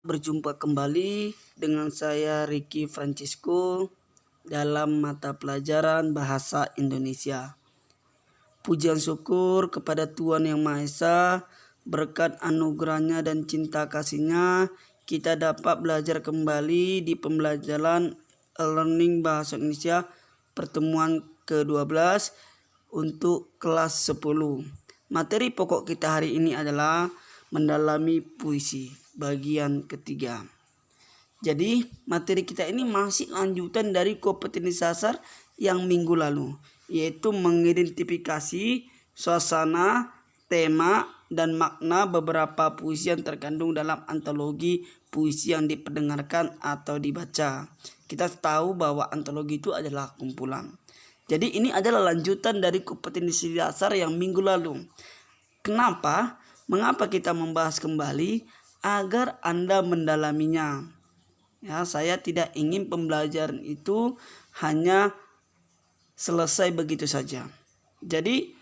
Berjumpa kembali dengan saya Ricky Francisco dalam mata pelajaran Bahasa Indonesia. Pujian syukur kepada Tuhan Yang Maha Esa, berkat anugerahnya dan cinta kasihnya, kita dapat belajar kembali di pembelajaran Learning Bahasa Indonesia pertemuan ke-12 untuk kelas 10. Materi pokok kita hari ini adalah mendalami puisi bagian ketiga. Jadi materi kita ini masih lanjutan dari kompetensi dasar yang minggu lalu, yaitu mengidentifikasi suasana, tema, dan makna beberapa puisi yang terkandung dalam antologi puisi yang diperdengarkan atau dibaca. Kita tahu bahwa antologi itu adalah kumpulan. Jadi ini adalah lanjutan dari kompetensi dasar yang minggu lalu. Kenapa? Mengapa kita membahas kembali? Agar Anda mendalaminya. Ya, saya tidak ingin pembelajaran itu hanya selesai begitu saja. Jadi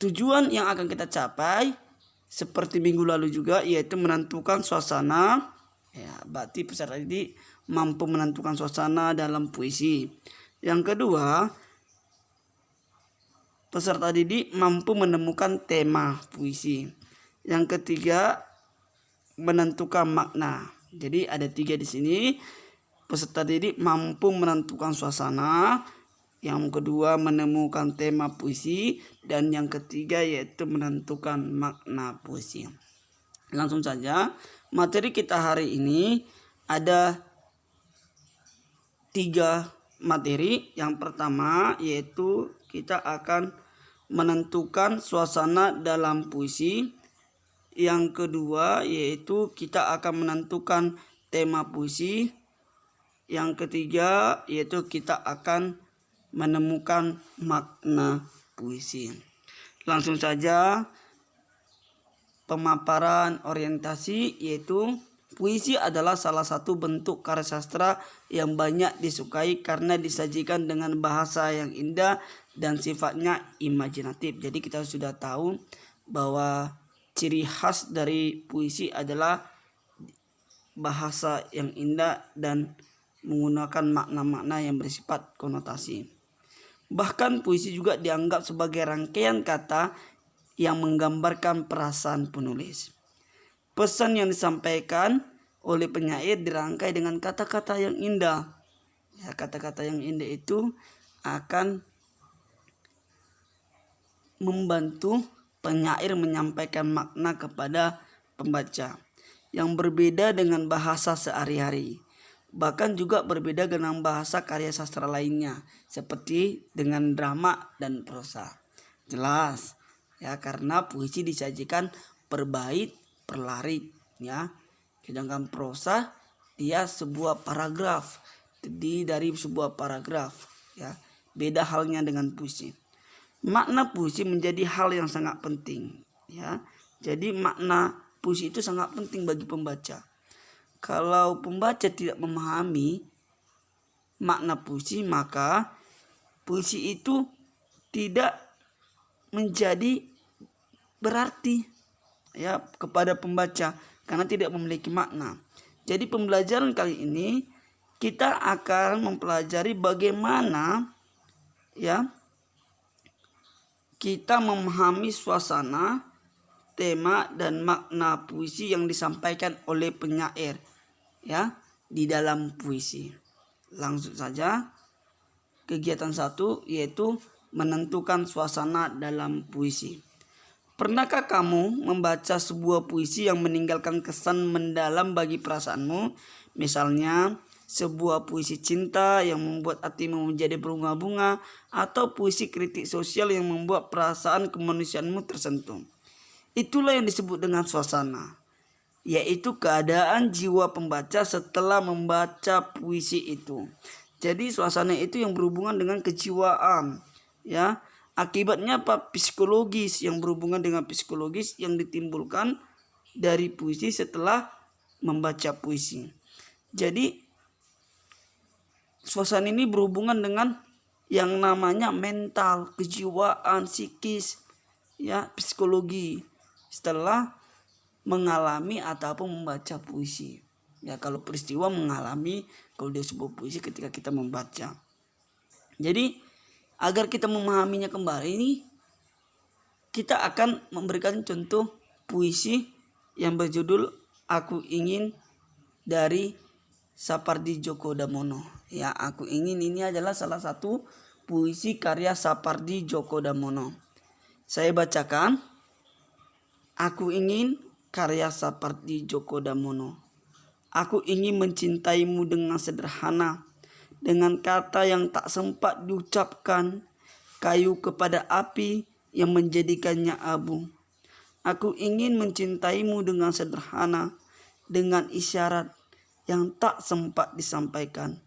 tujuan yang akan kita capai seperti minggu lalu juga, yaitu menentukan suasana. Ya, berarti peserta didik mampu menentukan suasana dalam puisi. Yang kedua, peserta didik mampu menemukan tema puisi. Yang ketiga, menentukan makna. Jadi ada 3 di sini. Peserta didik mampu menentukan suasana. Yang kedua, menemukan tema puisi. Dan yang ketiga yaitu menentukan makna puisi. Langsung saja, materi kita hari ini ada 3 materi. Yang pertama yaitu kita akan menentukan suasana dalam puisi. Yang kedua yaitu kita akan menentukan tema puisi. Yang ketiga yaitu kita akan menemukan makna puisi. Langsung saja pemaparan orientasi, yaitu puisi adalah salah satu bentuk karya sastra yang banyak disukai karena disajikan dengan bahasa yang indah dan sifatnya imajinatif. Jadi kita sudah tahu bahwa ciri khas dari puisi adalah bahasa yang indah dan menggunakan makna-makna yang bersifat konotasi. Bahkan puisi juga dianggap sebagai rangkaian kata yang menggambarkan perasaan penulis. Pesan yang disampaikan oleh penyair dirangkai dengan kata-kata yang indah. Ya, kata-kata yang indah itu akan membantu penyair menyampaikan makna kepada pembaca yang berbeda dengan bahasa sehari-hari. Bahkan juga berbeda dengan bahasa karya sastra lainnya, seperti dengan drama dan prosa. Jelas ya, karena puisi disajikan per bait, per larik ya. Sedangkan prosa dia sebuah paragraf, terdiri dari sebuah paragraf ya. Beda halnya dengan puisi. Makna puisi menjadi hal yang sangat penting ya. Jadi makna puisi itu sangat penting bagi pembaca. Kalau pembaca tidak memahami makna puisi, maka puisi itu tidak menjadi berarti ya kepada pembaca karena tidak memiliki makna. Jadi pembelajaran kali ini kita akan mempelajari bagaimana ya kita memahami suasana, tema, dan makna puisi yang disampaikan oleh penyair ya di dalam puisi. Langsung saja kegiatan 1, yaitu menentukan suasana dalam puisi. Pernahkah kamu membaca sebuah puisi yang meninggalkan kesan mendalam bagi perasaanmu? Misalnya sebuah puisi cinta yang membuat hatimu menjadi berbunga-bunga, atau puisi kritik sosial yang membuat perasaan kemanusiaanmu tersentuh. Itulah yang disebut dengan suasana, yaitu keadaan jiwa pembaca setelah membaca puisi itu. Jadi suasana itu yang berhubungan dengan kejiwaan ya. Akibatnya apa? Psikologis, yang berhubungan dengan psikologis yang ditimbulkan dari puisi setelah membaca puisi. Jadi suasana ini berhubungan dengan yang namanya mental, kejiwaan, psikis, ya, psikologi. Setelah mengalami ataupun membaca puisi. Ya, kalau peristiwa mengalami, kalau dia sebuah puisi ketika kita membaca. Jadi agar kita memahaminya kembali ini, kita akan memberikan contoh puisi yang berjudul Aku Ingin dari Sapardi Djoko Damono. Ya, Aku Ingin ini adalah salah satu puisi karya Sapardi Djoko Damono. Saya bacakan. Aku ingin karya Sapardi Djoko Damono. Aku ingin mencintaimu dengan sederhana, dengan kata yang tak sempat diucapkan, kayu kepada api yang menjadikannya abu. Aku ingin mencintaimu dengan sederhana, dengan isyarat yang tak sempat disampaikan,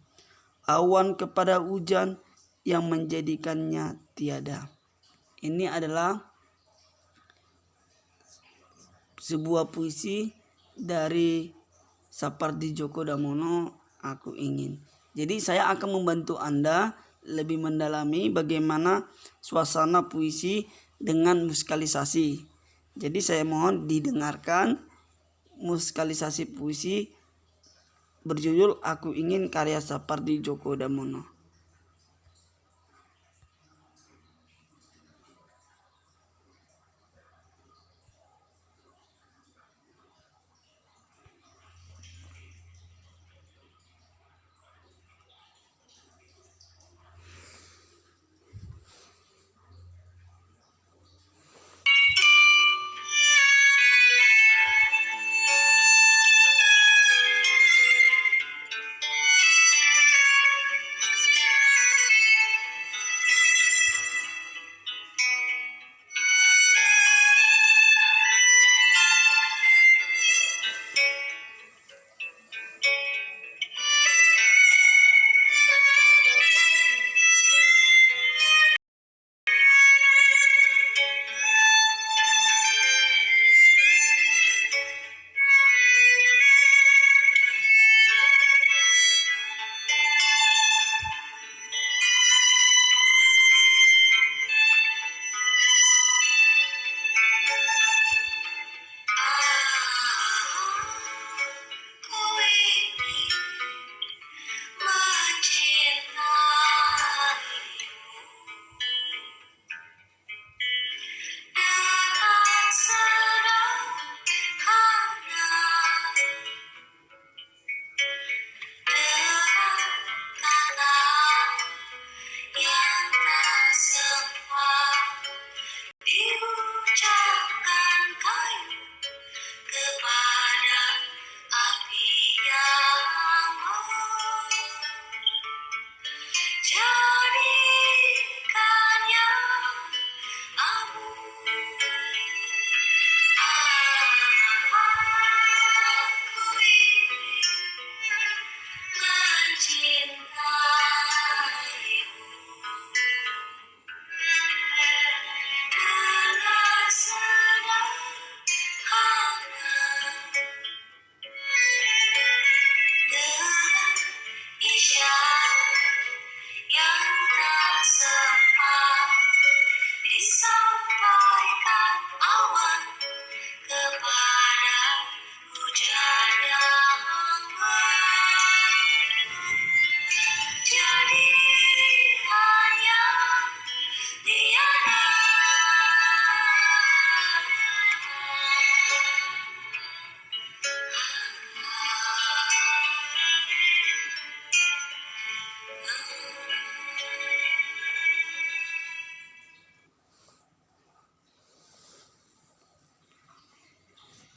awan kepada hujan yang menjadikannya tiada. Ini adalah sebuah puisi dari Sapardi Djoko Damono, Aku Ingin. Jadi saya akan membantu Anda lebih mendalami bagaimana suasana puisi dengan musikalisasi. Jadi saya mohon didengarkan musikalisasi puisi berjudul Aku Ingin karya Sapardi Djoko Damono.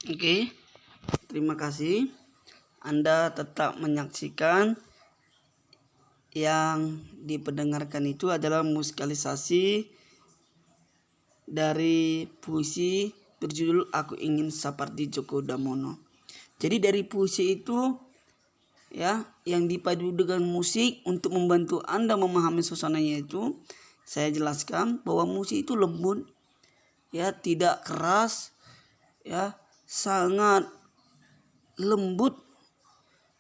Oke, terima kasih. Anda tetap menyaksikan yang diperdengarkan itu adalah musikalisasi dari puisi berjudul Aku Ingin Sapardi Djoko Damono. Jadi dari puisi itu ya yang dipadu dengan musik untuk membantu Anda memahami suasananya itu, saya jelaskan bahwa musik itu lembut, ya tidak keras, ya sangat lembut,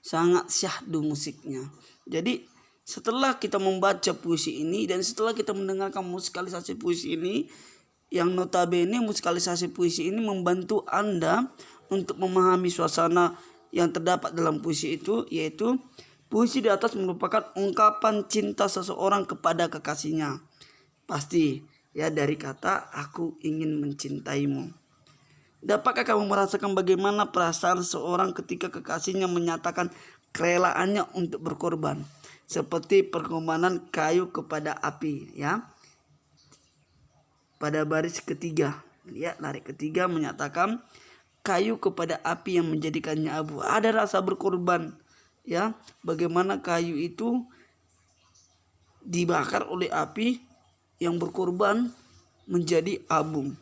sangat syahdu musiknya. Jadi setelah kita membaca puisi ini dan setelah kita mendengarkan musikalisasi puisi ini, yang notabene musikalisasi puisi ini membantu Anda untuk memahami suasana yang terdapat dalam puisi itu, yaitu puisi di atas merupakan ungkapan cinta seseorang kepada kekasihnya. Pasti ya, dari kata aku ingin mencintaimu. Dapatkah kamu merasakan bagaimana perasaan seseorang ketika kekasihnya menyatakan kerelaannya untuk berkorban, seperti pengorbanan kayu kepada api, ya. Pada baris ketiga, lihat baris ketiga menyatakan kayu kepada api yang menjadikannya abu. Ada rasa berkorban, ya. Bagaimana kayu itu dibakar oleh api yang berkorban menjadi abu.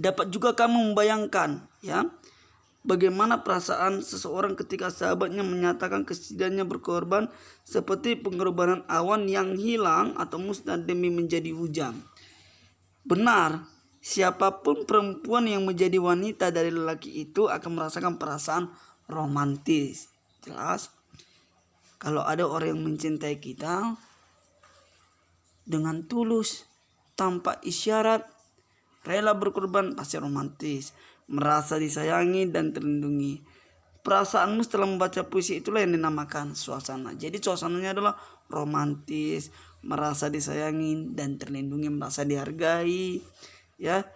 Dapat juga kamu membayangkan, ya, bagaimana perasaan seseorang ketika sahabatnya menyatakan kesedihannya berkorban, seperti pengorbanan awan yang hilang atau musnah demi menjadi hujan. Benar, siapapun perempuan yang menjadi wanita dari lelaki itu akan merasakan perasaan romantis. Jelas, kalau ada orang yang mencintai kita dengan tulus, tanpa isyarat, rela berkorban, pasti romantis, merasa disayangi dan terlindungi. Perasaanmu setelah membaca puisi itulah yang dinamakan suasana. Jadi suasananya adalah romantis, merasa disayangi dan terlindungi, merasa dihargai, ya,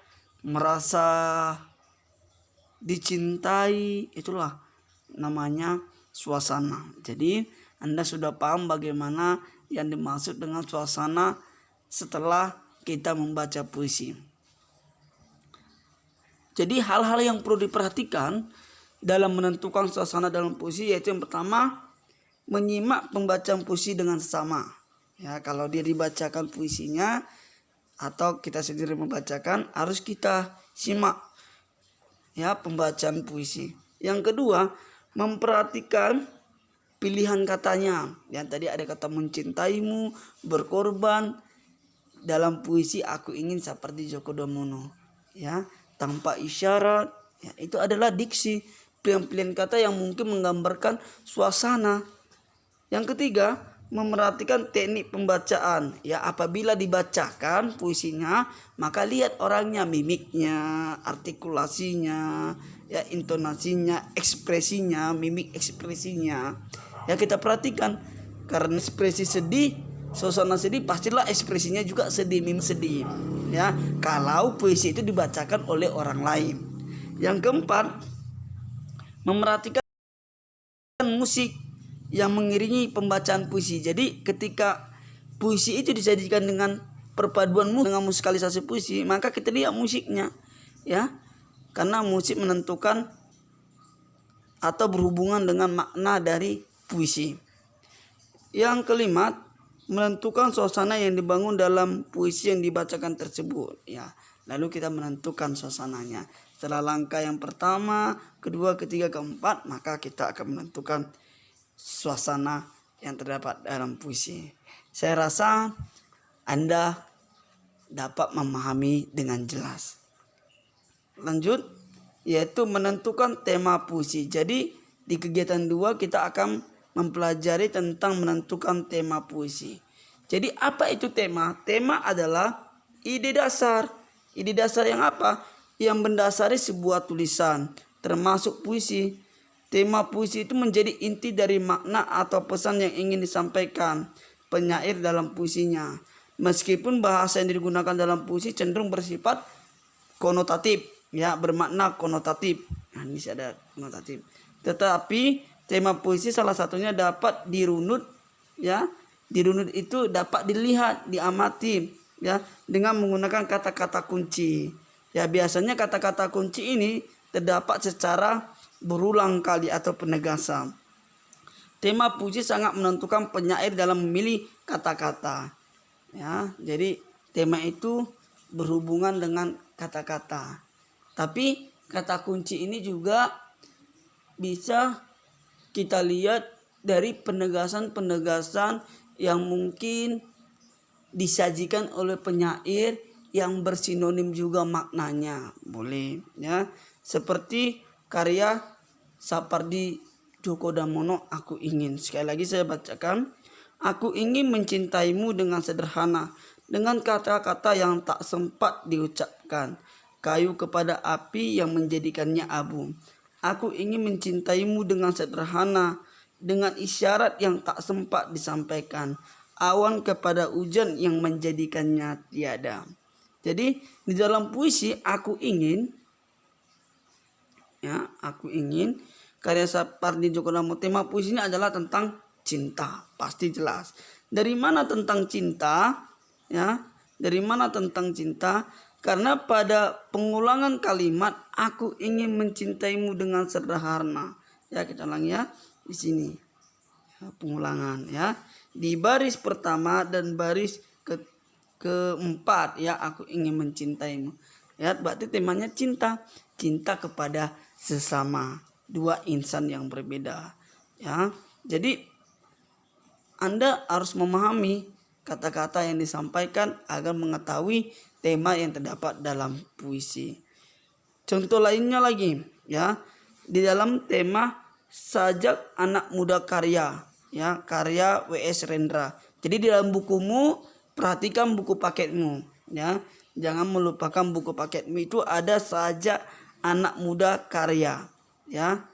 merasa dicintai. Itulah namanya suasana. Jadi Anda sudah paham bagaimana yang dimaksud dengan suasana setelah kita membaca puisi. Jadi hal-hal yang perlu diperhatikan dalam menentukan suasana dalam puisi, yaitu yang pertama, menyimak pembacaan puisi dengan sesama. Ya, kalau dia dibacakan puisinya atau kita sendiri membacakan, harus kita simak, ya, pembacaan puisi. Yang kedua, memperhatikan pilihan katanya. Yang tadi ada kata mencintaimu, berkorban. Dalam puisi aku ingin seperti Djoko Damono, ya, tanpa isyarat, ya, itu adalah diksi, pilihan-pilihan kata yang mungkin menggambarkan suasana. Yang ketiga, memerhatikan teknik pembacaan. Ya, apabila dibacakan puisinya, maka lihat orangnya, mimiknya, artikulasinya, ya, intonasinya, ekspresinya, mimik ekspresinya. Ya, kita perhatikan, karena ekspresi sedih, suasana sedih, pastilah ekspresinya juga sedih, mimik sedih. Ya, kalau puisi itu dibacakan oleh orang lain. Yang keempat, memerhatikan musik yang mengiringi pembacaan puisi. Jadi ketika puisi itu disajikan dengan perpaduan musik dengan musikalisasi puisi, maka kita lihat musiknya, ya, karena musik menentukan atau berhubungan dengan makna dari puisi. Yang kelima, menentukan suasana yang dibangun dalam puisi yang dibacakan tersebut, ya. Lalu kita menentukan suasananya. Setelah langkah yang pertama, kedua, ketiga, keempat, maka kita akan menentukan suasana yang terdapat dalam puisi. Saya rasa Anda dapat memahami dengan jelas. Lanjut, yaitu menentukan tema puisi. Jadi di kegiatan 2 kita akan mempelajari tentang menentukan tema puisi. Jadi apa itu tema? Tema adalah ide dasar. Ide dasar yang apa? Yang mendasari sebuah tulisan, termasuk puisi. Tema puisi itu menjadi inti dari makna atau pesan yang ingin disampaikan penyair dalam puisinya. Meskipun bahasa yang digunakan dalam puisi cenderung bersifat konotatif, ya, bermakna konotatif. Nah, ini ada konotatif. Tetapi tema puisi salah satunya dapat dirunut, ya. Dirunut itu dapat dilihat, diamati, ya, dengan menggunakan kata-kata kunci. Ya, biasanya kata-kata kunci ini terdapat secara berulang kali atau penegasan. Tema puisi sangat menentukan penyair dalam memilih kata-kata. Ya, jadi tema itu berhubungan dengan kata-kata. Tapi kata kunci ini juga bisa kita lihat dari penegasan-penegasan yang mungkin disajikan oleh penyair yang bersinonim juga maknanya, boleh, ya, seperti karya Sapardi Djoko Damono, Aku Ingin. Sekali lagi saya bacakan, aku ingin mencintaimu dengan sederhana, dengan kata-kata yang tak sempat diucapkan, kayu kepada api yang menjadikannya abu. Aku ingin mencintaimu dengan sederhana, dengan isyarat yang tak sempat disampaikan, awan kepada hujan yang menjadikannya tiada. Jadi di dalam puisi aku ingin karya Sapardi Djoko Damono, tema puisi ini adalah tentang cinta, pasti jelas. Dari mana tentang cinta? Ya, dari mana tentang cinta? Karena pada pengulangan kalimat aku ingin mencintaimu dengan sederhana. Ya, kita ulang ya di sini. Ya, pengulangan ya. Di baris pertama dan baris keempat ya, aku ingin mencintaimu. Ya, berarti temanya cinta. Cinta kepada sesama, dua insan yang berbeda. Ya. Jadi Anda harus memahami kata-kata yang disampaikan agar mengetahui tema yang terdapat dalam puisi. Contoh lainnya lagi ya, di dalam tema Sajak Anak Muda Karya ya, karya W.S. Rendra. Jadi di dalam bukumu perhatikan buku paketmu ya. Jangan melupakan buku paketmu, itu ada Sajak Anak Muda Karya ya.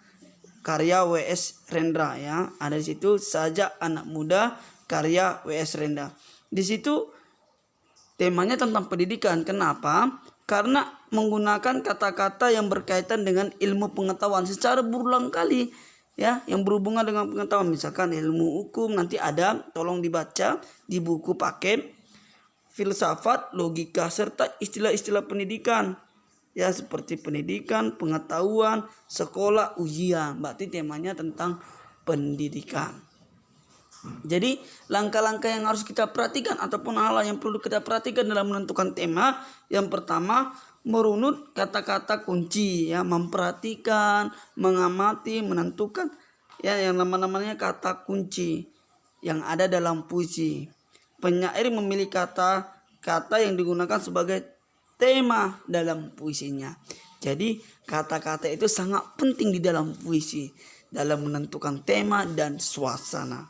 Karya W.S. Rendra ya. Ada di situ Sajak Anak Muda karya W.S. Rendra. Di situ temanya tentang pendidikan. Kenapa? Karena menggunakan kata-kata yang berkaitan dengan ilmu pengetahuan secara berulang kali ya, yang berhubungan dengan pengetahuan. Misalkan ilmu hukum, nanti ada, tolong dibaca di buku paket, filsafat, logika, serta istilah-istilah pendidikan ya, seperti pendidikan, pengetahuan, sekolah, ujian. Berarti temanya tentang pendidikan. Jadi langkah-langkah yang harus kita perhatikan ataupun hal yang perlu kita perhatikan dalam menentukan tema, yang pertama merunut kata-kata kunci ya, memperhatikan, mengamati, menentukan ya, yang namanya kata kunci yang ada dalam puisi. Penyair memilih kata-kata yang digunakan sebagai tema dalam puisinya. Jadi kata-kata itu sangat penting di dalam puisi dalam menentukan tema dan suasana.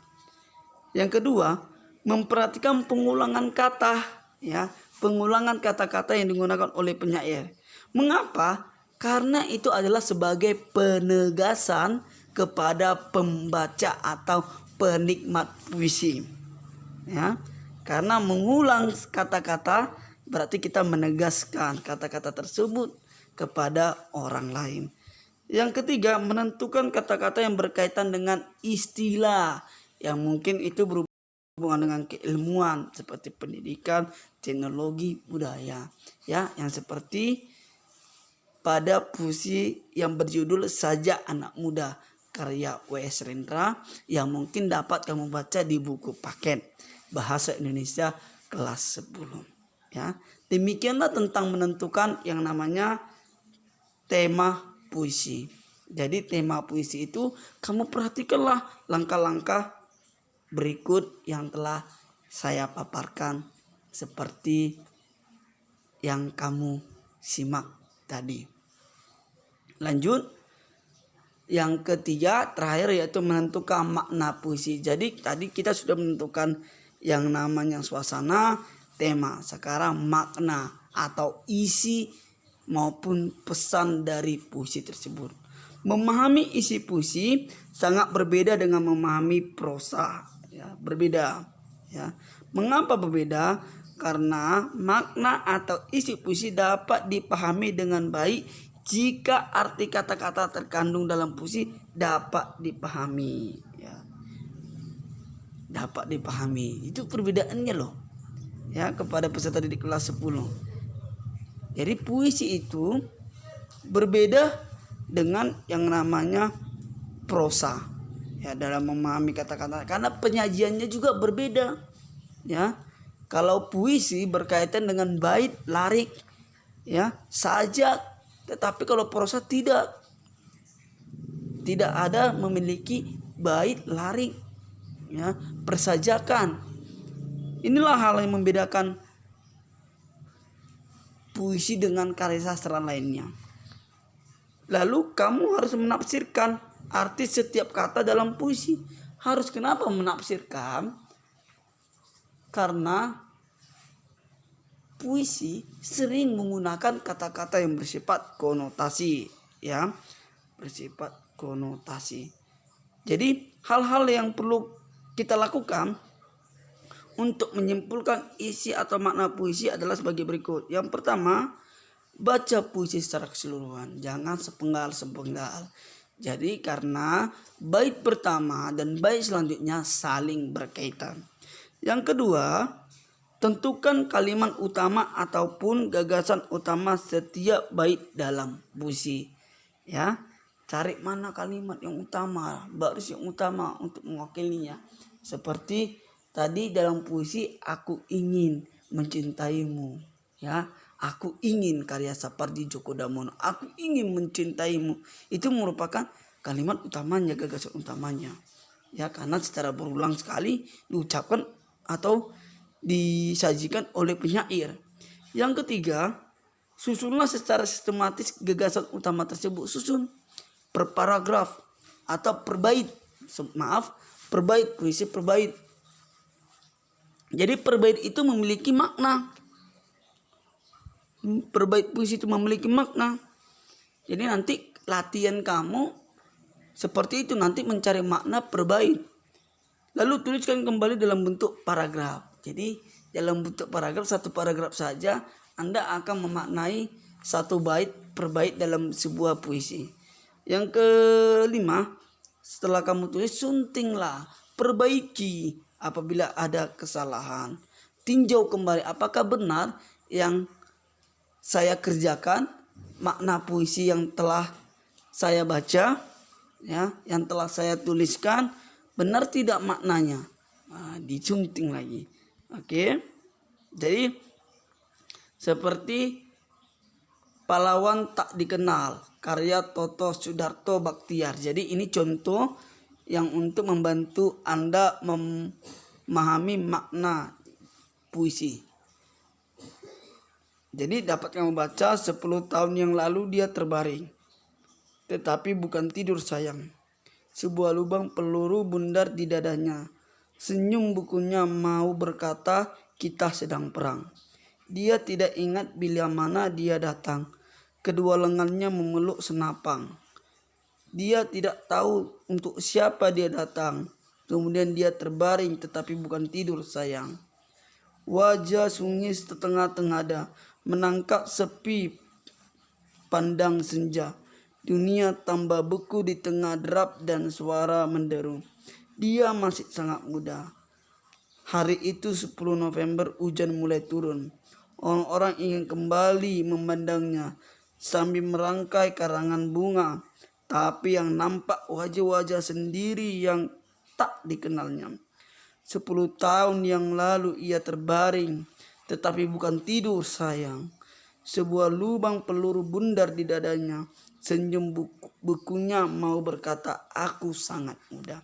Yang kedua, memperhatikan pengulangan kata ya, pengulangan kata-kata yang digunakan oleh penyair. Mengapa? Karena itu adalah sebagai penegasan kepada pembaca atau penikmat puisi. Ya. Karena mengulang kata-kata berarti kita menegaskan kata-kata tersebut kepada orang lain. Yang ketiga, menentukan kata-kata yang berkaitan dengan istilah yang mungkin itu berhubungan dengan keilmuan seperti pendidikan, teknologi, budaya ya, yang seperti pada puisi yang berjudul Sajak Anak Muda karya W.S. Rendra yang mungkin dapat kamu baca di buku paket Bahasa Indonesia kelas 10 ya. Demikianlah tentang menentukan yang namanya tema puisi. Jadi tema puisi itu kamu perhatikanlah langkah-langkah berikut yang telah saya paparkan seperti yang kamu simak tadi. Lanjut, yang ketiga terakhir yaitu menentukan makna puisi. Jadi tadi kita sudah menentukan yang namanya suasana, tema. Sekarang makna atau isi maupun pesan dari puisi tersebut. Memahami isi puisi sangat berbeda dengan memahami prosa. Ya, berbeda ya. Mengapa berbeda? Karena makna atau isi puisi dapat dipahami dengan baik jika arti kata-kata terkandung dalam puisi dapat dipahami ya. Dapat dipahami. Itu perbedaannya loh ya kepada peserta didik kelas 10. Jadi puisi itu berbeda dengan yang namanya prosa ya, dalam memahami kata-kata, karena penyajiannya juga berbeda ya. Kalau puisi berkaitan dengan bait, larik ya, sajak, tetapi kalau prosa tidak ada memiliki bait, larik ya, persajakan. Inilah hal yang membedakan puisi dengan karya sastra lainnya. Lalu kamu harus menafsirkan arti setiap kata dalam puisi. Harus kenapa menafsirkan? Karena puisi sering menggunakan kata-kata yang bersifat konotasi, ya, bersifat konotasi. Jadi hal-hal yang perlu kita lakukan untuk menyimpulkan isi atau makna puisi adalah sebagai berikut. Yang pertama, baca puisi secara keseluruhan, jangan sepenggal-sepenggal. Jadi karena bait pertama dan bait selanjutnya saling berkaitan. Yang kedua, tentukan kalimat utama ataupun gagasan utama setiap bait dalam puisi. Ya, cari mana kalimat yang utama, baris yang utama untuk mewakilinya. Seperti tadi dalam puisi, aku ingin mencintaimu. Ya, aku ingin karya Sapardi Djoko Damono. Aku ingin mencintaimu. Itu merupakan kalimat utamanya, gagasan utamanya. Ya, karena secara berulang sekali diucapkan atau disajikan oleh penyair. Yang ketiga, susunlah secara sistematis gagasan utama tersebut. Susun per paragraf atau per bait. Per bait, puisi per bait. Jadi per bait itu memiliki makna. Per bait puisi itu memiliki makna. Jadi nanti latihan kamu seperti itu, nanti mencari makna per bait. Lalu tuliskan kembali dalam bentuk paragraf. Jadi dalam bentuk paragraf, satu paragraf saja Anda akan memaknai satu bait per bait dalam sebuah puisi. Yang kelima, setelah kamu tulis, suntinglah, perbaiki apabila ada kesalahan. Tinjau kembali apakah benar yang saya kerjakan, makna puisi yang telah saya baca, ya, yang telah saya tuliskan, benar tidak maknanya. Nah, disunting lagi. Oke. Jadi seperti Pahlawan Tak Dikenal, karya Toto Sudarto Baktiar. Jadi ini contoh yang untuk membantu Anda memahami makna puisi. Jadi dapat kamu baca, 10 tahun yang lalu dia terbaring, tetapi bukan tidur sayang. Sebuah lubang peluru bundar di dadanya. Senyum bukunya mau berkata, kita sedang perang. Dia tidak ingat bila mana dia datang. Kedua lengannya memeluk senapang. Dia tidak tahu untuk siapa dia datang. Kemudian dia terbaring tetapi bukan tidur sayang. Wajah sungis setengah-tengada, menangkap sepi pandang senja. Dunia tambah beku di tengah derap dan suara menderu. Dia masih sangat muda. Hari itu 10 November, hujan mulai turun. Orang-orang ingin kembali memandangnya sambil merangkai karangan bunga. Tapi yang nampak wajah-wajah sendiri yang tak dikenalnya. 10 tahun yang lalu ia terbaring, tetapi bukan tidur sayang. Sebuah lubang peluru bundar di dadanya. Senyum bukunya mau berkata, aku sangat muda.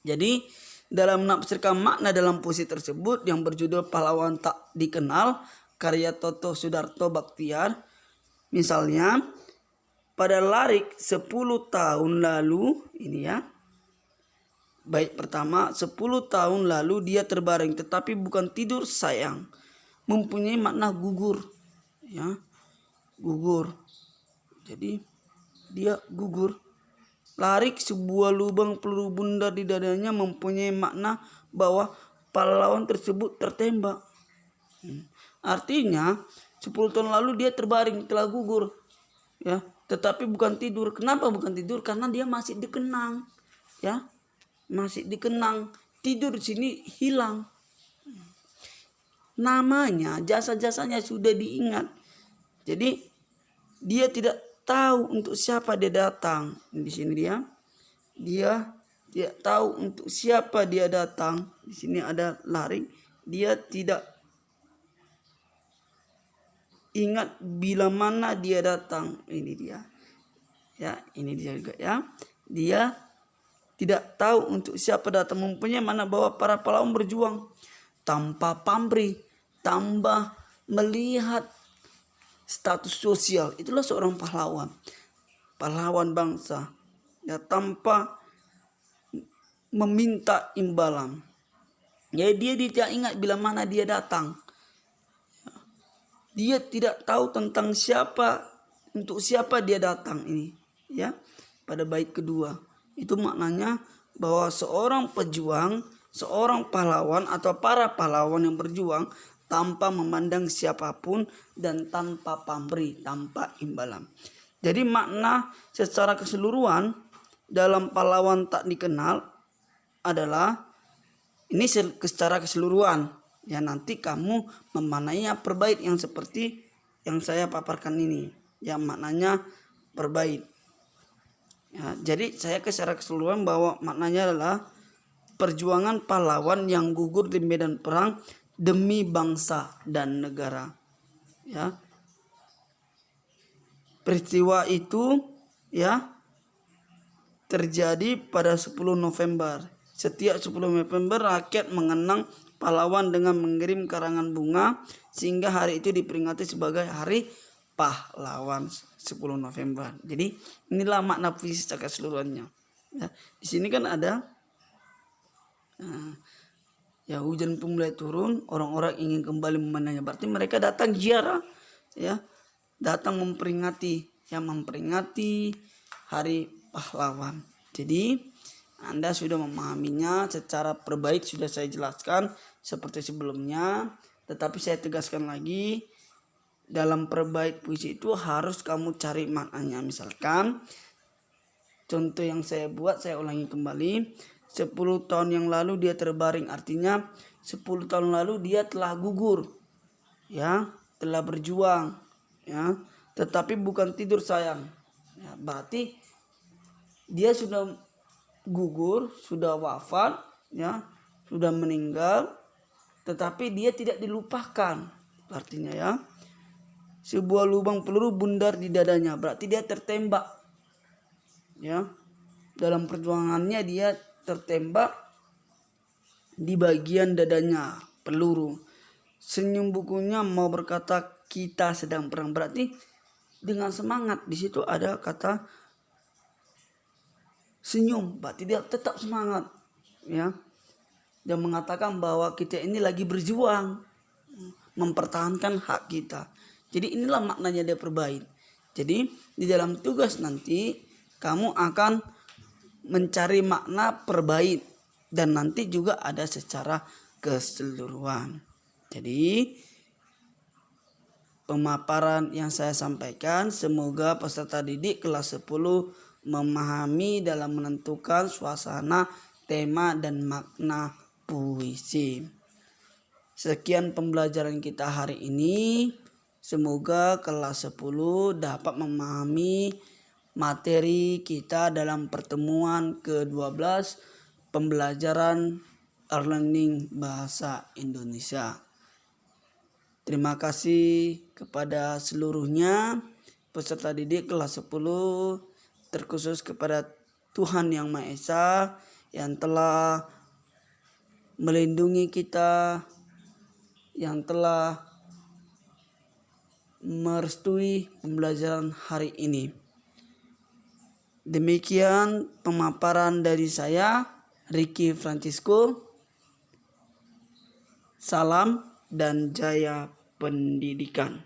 Jadi dalam menafsirkan makna dalam puisi tersebut yang berjudul Pahlawan Tak Dikenal, karya Toto Sudarto Baktiar, misalnya pada Larik 10 tahun lalu, ini ya, bait pertama, 10 tahun lalu dia terbaring tetapi bukan tidur sayang, mempunyai makna gugur, ya, gugur. Jadi dia gugur. Larik, sebuah lubang peluru bundar di dadanya, mempunyai makna bahwa pahlawan tersebut tertembak. Artinya 10 tahun lalu dia terbaring, telah gugur, ya, tetapi bukan tidur. Kenapa bukan tidur? Karena dia masih dikenang, ya, masih dikenang. Tidur di sini hilang. Namanya, jasa-jasanya sudah diingat. Jadi dia tidak tahu untuk siapa dia datang. Di sini dia tidak tahu untuk siapa dia datang. Di sini ada Larik. Dia tidak ingat bila mana dia datang. Ini dia. Ya, ini dia juga ya. Dia tidak tahu untuk siapa datang, mempunyai mana bahwa para pahlawan berjuang tanpa pamrih, tanpa melihat status sosial. Itulah seorang pahlawan, pahlawan bangsa, ya, tanpa meminta imbalan. Ya, dia tidak ingat bila mana dia datang. dia tidak tahu tentang untuk siapa dia datang ini, ya. Pada bait kedua itu maknanya bahwa seorang pejuang, seorang pahlawan atau para pahlawan yang berjuang tanpa memandang siapapun dan tanpa pamrih, tanpa imbalan. Jadi makna secara keseluruhan dalam pahlawan tak dikenal adalah ini secara keseluruhan. Ya, nanti kamu memaknainya per bait yang seperti yang saya paparkan ini, yang maknanya per bait. Ya, jadi saya secara keseluruhan bahwa maknanya adalah perjuangan pahlawan yang gugur di medan perang demi bangsa dan negara. Ya. Peristiwa itu ya terjadi pada 10 November. Setiap 10 November rakyat mengenang pahlawan dengan mengirim karangan bunga sehingga hari itu diperingati sebagai Hari Pahlawan 10 November. Jadi inilah makna puisi secara keseluruhannya. Ya, di sini kan ada ya hujan pun mulai turun, orang-orang ingin kembali memandangnya. Berarti mereka datang ziarah, ya, datang memperingati Hari Pahlawan. Jadi Anda sudah memahaminya secara perbaik, sudah saya jelaskan seperti sebelumnya. Tetapi saya tegaskan lagi, dalam perbait puisi itu harus kamu cari maknanya. Misalkan contoh yang saya buat, saya ulangi kembali. 10 tahun yang lalu dia terbaring, artinya 10 tahun lalu dia telah gugur, ya, telah berjuang, ya, tetapi bukan tidur sayang. Ya, berarti dia sudah gugur, sudah wafat, ya, sudah meninggal, tetapi dia tidak dilupakan. Artinya ya, sebuah lubang peluru bundar di dadanya, berarti dia tertembak. Ya, dalam perjuangannya dia tertembak di bagian dadanya peluru. Senyum bukunya mau berkata kita sedang perang, berarti dengan semangat. Di situ ada kata senyum, berarti dia tetap semangat, ya. Dan mengatakan bahwa kita ini lagi berjuang mempertahankan hak kita. Jadi inilah maknanya dia perbait. Jadi di dalam tugas nanti kamu akan mencari makna perbait dan nanti juga ada secara keseluruhan. Jadi pemaparan yang saya sampaikan semoga peserta didik kelas 10 memahami dalam menentukan suasana, tema dan makna puisi. Sekian pembelajaran kita hari ini. Semoga kelas 10 dapat memahami materi kita dalam pertemuan ke-12 pembelajaran e-learning bahasa Indonesia. Terima kasih kepada seluruhnya peserta didik kelas 10, terkhusus kepada Tuhan Yang Maha Esa yang telah melindungi kita, yang telah merestui pembelajaran hari ini. Demikian pemaparan dari saya, Ricky Francisco. Salam dan jaya pendidikan.